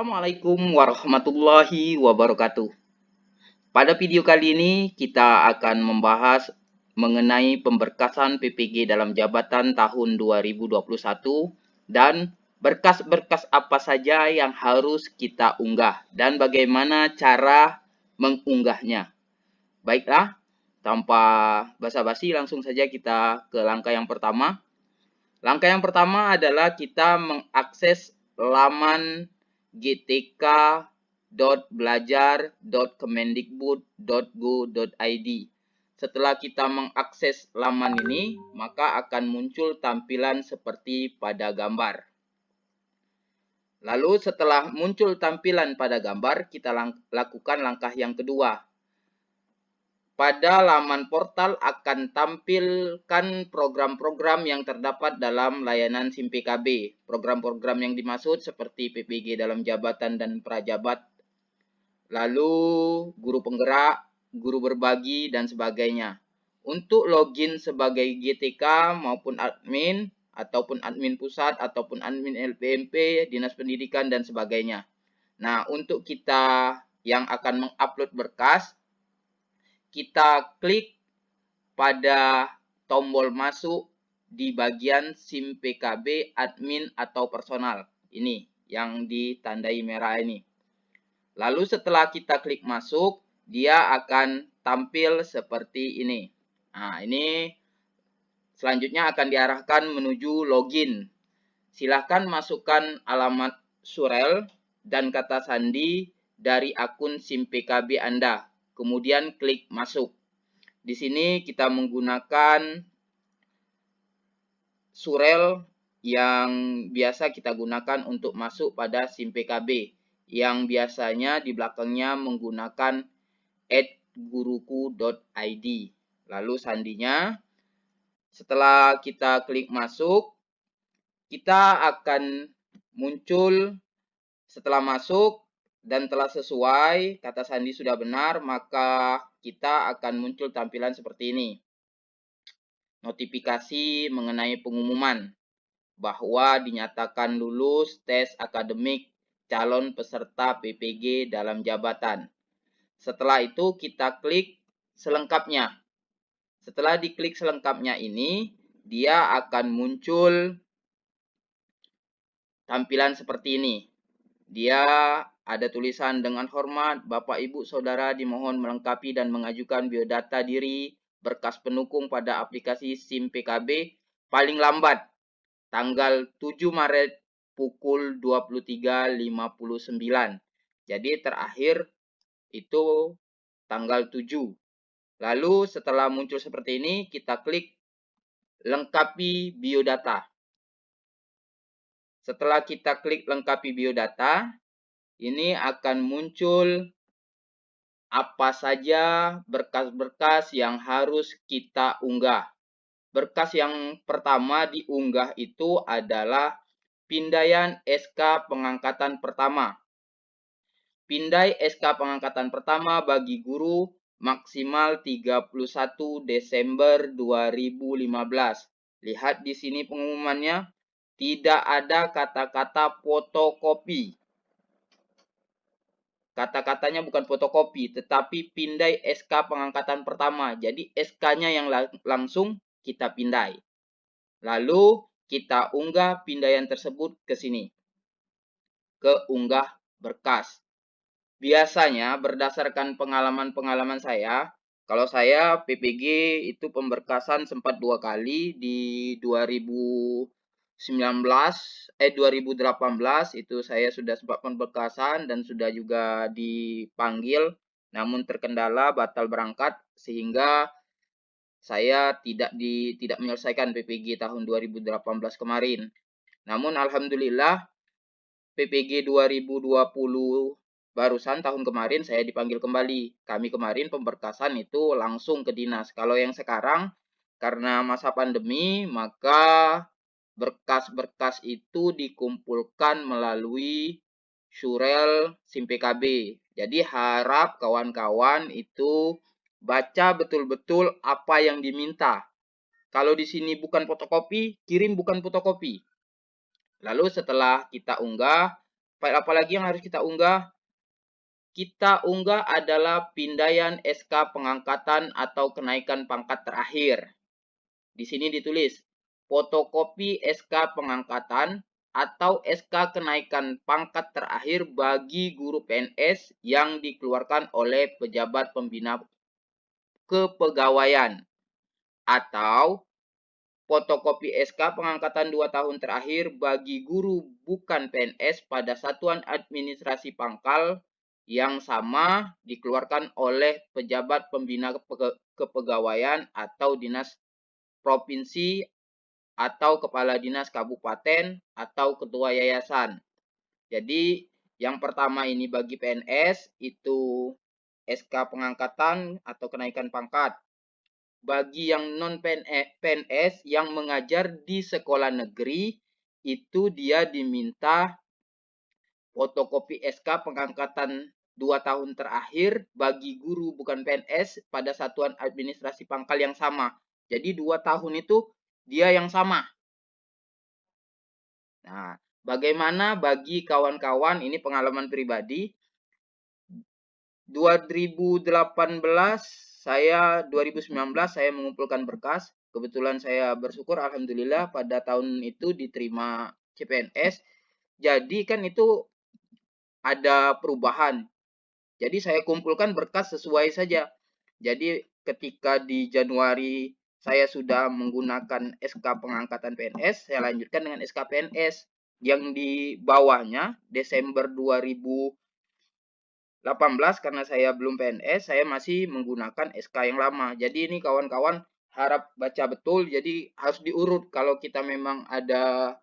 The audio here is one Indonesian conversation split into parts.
Assalamualaikum warahmatullahi wabarakatuh. Pada video kali ini kita akan membahas mengenai pemberkasan PPG dalam jabatan tahun 2021 dan berkas-berkas apa saja yang harus kita unggah dan bagaimana cara mengunggahnya. Baiklah, tanpa basa-basi langsung saja kita ke langkah yang pertama. Langkah yang pertama adalah kita mengakses laman gtk.belajar.kemendikbud.go.id. Setelah kita mengakses laman ini, maka akan muncul tampilan seperti pada gambar. Lalu setelah muncul tampilan pada gambar, kita lakukan langkah yang kedua. Pada laman portal akan tampilkan program-program yang terdapat dalam layanan SIM PKB. Program-program yang dimaksud seperti PPG dalam jabatan dan prajabat, lalu guru penggerak, guru berbagi, dan sebagainya. Untuk login sebagai GTK maupun admin, ataupun admin pusat, ataupun admin LPMP, Dinas Pendidikan, dan sebagainya. Nah, untuk kita yang akan mengupload berkas, kita klik pada tombol masuk di bagian SIM PKB admin atau personal. Ini yang ditandai merah ini. Lalu setelah kita klik masuk, dia akan tampil seperti ini. Nah, ini selanjutnya akan diarahkan menuju login. Silahkan masukkan alamat surel dan kata sandi dari akun SIM PKB Anda. Kemudian klik masuk. Di sini kita menggunakan surel yang biasa kita gunakan untuk masuk pada SIM PKB, yang biasanya di belakangnya menggunakan @guruku.id. Lalu sandinya, setelah kita klik masuk, kita akan muncul setelah masuk dan telah sesuai, kata sandi sudah benar, maka kita akan muncul tampilan seperti ini. Notifikasi mengenai pengumuman bahwa dinyatakan lulus tes akademik calon peserta PPG dalam jabatan. Setelah itu kita klik selengkapnya. Setelah diklik selengkapnya ini, dia akan muncul tampilan seperti ini. Dia ada tulisan, dengan hormat Bapak Ibu Saudara dimohon melengkapi dan mengajukan biodata diri berkas pendukung pada aplikasi SIM PKB paling lambat tanggal 7 Maret pukul 23.59. Jadi terakhir itu tanggal 7. Lalu setelah muncul seperti ini, kita klik lengkapi biodata. Setelah kita klik lengkapi biodata, ini akan muncul apa saja berkas-berkas yang harus kita unggah. Berkas yang pertama diunggah itu adalah pindaian SK pengangkatan pertama. Pindai SK pengangkatan pertama bagi guru maksimal 31 Desember 2015. Lihat di sini pengumumannya. Tidak ada kata-kata fotokopi. Kata-katanya bukan fotokopi, tetapi pindai SK pengangkatan pertama. Jadi SK-nya yang langsung kita pindai. Lalu kita unggah pindaian tersebut ke sini. Ke unggah berkas. Biasanya berdasarkan pengalaman-pengalaman saya, kalau saya PPG itu pemberkasan sempat 2 kali di 2018 itu saya sudah sempat pemberkasan dan sudah juga dipanggil, namun terkendala batal berangkat sehingga saya tidak menyelesaikan PPG tahun 2018 kemarin. Namun alhamdulillah PPG 2020 barusan tahun kemarin saya dipanggil kembali. Kami kemarin pemberkasan itu langsung ke dinas. Kalau yang sekarang karena masa pandemi, maka berkas-berkas itu dikumpulkan melalui surel SIM PKB. Jadi harap kawan-kawan itu baca betul-betul apa yang diminta. Kalau di sini bukan fotokopi, kirim bukan fotokopi. Lalu setelah kita unggah, File apa lagi yang harus kita unggah? Kita unggah adalah pindaian SK pengangkatan atau kenaikan pangkat terakhir. Di sini ditulis fotokopi SK pengangkatan atau SK kenaikan pangkat terakhir bagi guru PNS yang dikeluarkan oleh pejabat pembina kepegawaian, atau fotokopi SK pengangkatan 2 tahun terakhir bagi guru bukan PNS pada satuan administrasi pangkal yang sama dikeluarkan oleh pejabat pembina kepegawaian atau dinas provinsi atau kepala dinas kabupaten atau ketua yayasan. Jadi yang pertama ini bagi PNS itu SK pengangkatan atau kenaikan pangkat. Bagi yang non PNS yang mengajar di sekolah negeri itu dia diminta fotokopi SK pengangkatan 2 tahun terakhir bagi guru bukan PNS pada satuan administrasi pangkal yang sama. Jadi 2 tahun itu dia yang sama. Nah, bagaimana bagi kawan-kawan, ini pengalaman pribadi, 2018 saya mengumpulkan berkas. Kebetulan saya bersyukur alhamdulillah pada tahun itu diterima CPNS. Jadi kan itu ada perubahan. Jadi saya kumpulkan berkas sesuai saja. Jadi ketika di Januari saya sudah menggunakan SK pengangkatan PNS, saya lanjutkan dengan SK PNS. Yang di bawahnya Desember 2018 karena saya belum PNS, saya masih menggunakan SK yang lama. Jadi ini kawan-kawan harap baca betul, jadi harus diurut kalau kita memang ada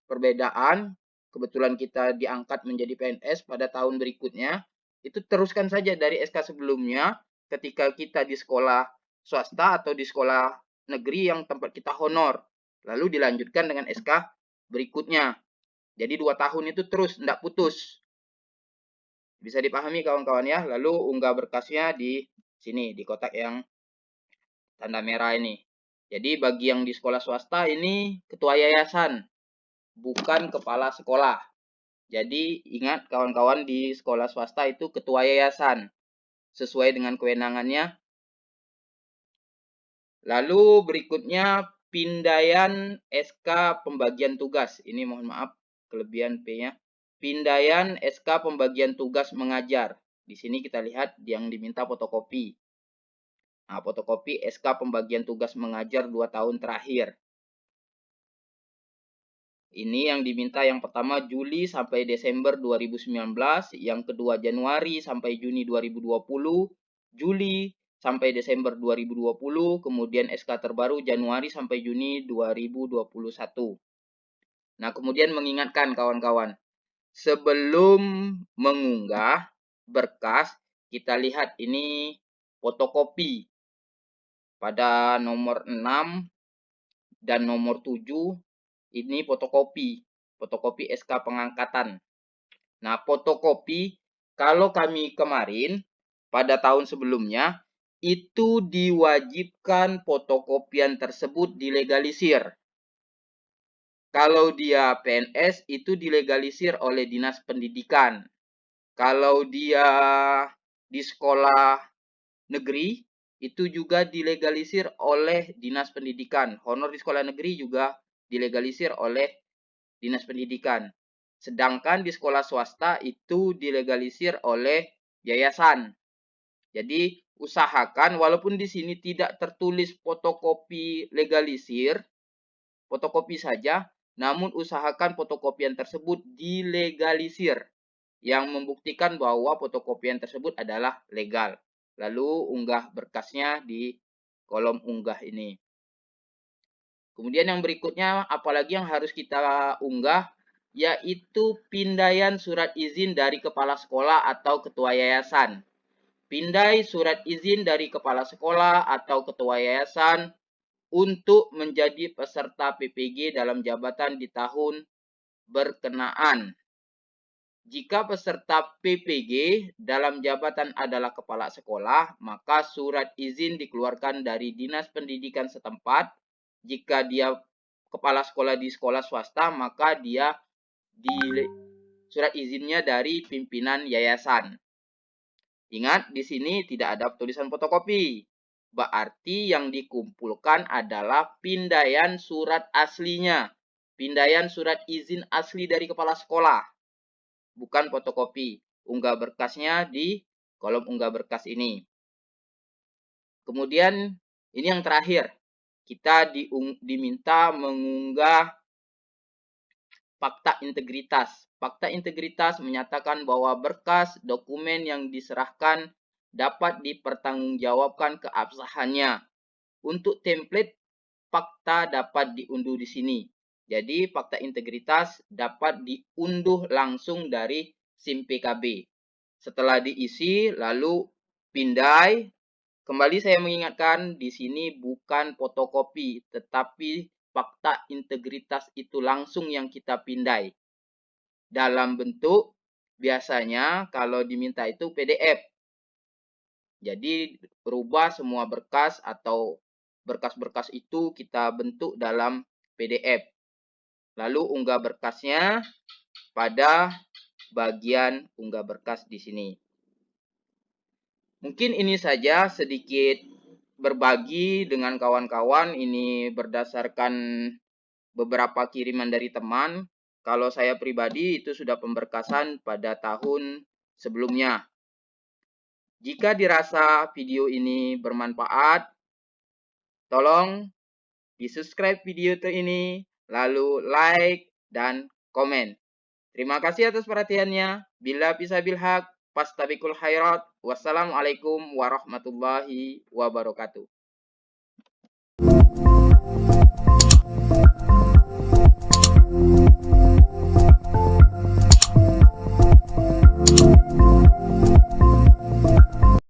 perbedaan, kebetulan kita diangkat menjadi PNS pada tahun berikutnya, itu teruskan saja dari SK sebelumnya ketika kita di sekolah swasta atau di sekolah negeri yang tempat kita honor. Lalu dilanjutkan dengan SK berikutnya. Jadi 2 tahun itu terus, tidak putus. Bisa dipahami kawan-kawan ya. Lalu unggah berkasnya di sini, di kotak yang tanda merah ini. Jadi bagi yang di sekolah swasta ini ketua yayasan, bukan kepala sekolah. Jadi ingat kawan-kawan, di sekolah swasta itu ketua yayasan sesuai dengan kewenangannya. Lalu berikutnya pindaian SK pembagian tugas. Ini mohon maaf kelebihan P-nya. Pindaian SK pembagian tugas mengajar. Di sini kita lihat yang diminta fotokopi. Nah, fotokopi SK pembagian tugas mengajar 2 tahun terakhir. Ini yang diminta yang pertama Juli sampai Desember 2019, yang kedua Januari sampai Juni 2020, Juli sampai Desember 2020, kemudian SK terbaru Januari sampai Juni 2021. Nah, kemudian mengingatkan kawan-kawan, sebelum mengunggah berkas, kita lihat ini fotokopi pada nomor 6 dan nomor 7. Ini fotokopi SK pengangkatan. Nah, fotokopi kalau kami kemarin pada tahun sebelumnya itu diwajibkan fotokopian tersebut dilegalisir. Kalau dia PNS itu dilegalisir oleh Dinas Pendidikan. Kalau dia di sekolah negeri itu juga dilegalisir oleh Dinas Pendidikan. Honor di sekolah negeri juga dilegalisir oleh Dinas Pendidikan. Sedangkan di sekolah swasta itu dilegalisir oleh yayasan. Jadi usahakan walaupun di sini tidak tertulis fotokopi legalisir, fotokopi saja, namun usahakan fotokopian tersebut dilegalisir yang membuktikan bahwa fotokopian tersebut adalah legal. Lalu unggah berkasnya di kolom unggah ini. Kemudian yang berikutnya, apalagi yang harus kita unggah, yaitu pindaian surat izin dari kepala sekolah atau ketua yayasan. Pindai surat izin dari kepala sekolah atau ketua yayasan untuk menjadi peserta PPG dalam jabatan di tahun berkenaan. Jika peserta PPG dalam jabatan adalah kepala sekolah, maka surat izin dikeluarkan dari Dinas Pendidikan setempat. Jika dia kepala sekolah di sekolah swasta, maka dia surat izinnya dari pimpinan yayasan. Ingat, di sini tidak ada tulisan fotokopi. Berarti yang dikumpulkan adalah pindaian surat aslinya. Pindaian surat izin asli dari kepala sekolah. Bukan fotokopi. Unggah berkasnya di kolom unggah berkas ini. Kemudian, ini yang terakhir. Kita diminta mengunggah fakta integritas. Fakta integritas menyatakan bahwa berkas dokumen yang diserahkan dapat dipertanggungjawabkan keabsahannya. Untuk template, fakta dapat diunduh di sini. Jadi, fakta integritas dapat diunduh langsung dari SIM PKB. Setelah diisi, lalu pindai. Kembali saya mengingatkan, di sini bukan fotokopi, tetapi fakta integritas itu langsung yang kita pindai. Dalam bentuk, biasanya kalau diminta itu PDF. Jadi, rubah semua berkas atau berkas-berkas itu kita bentuk dalam PDF. Lalu unggah berkasnya pada bagian unggah berkas di sini. Mungkin ini saja sedikit berbagi dengan kawan-kawan. Ini berdasarkan beberapa kiriman dari teman. Kalau saya pribadi itu sudah pemberkasan pada tahun sebelumnya. Jika dirasa video ini bermanfaat, tolong di-subscribe video ini, lalu like dan komen. Terima kasih atas perhatiannya. Bila bisa bilhaq, fastabiqul khairat. Wassalamualaikum warahmatullahi wabarakatuh.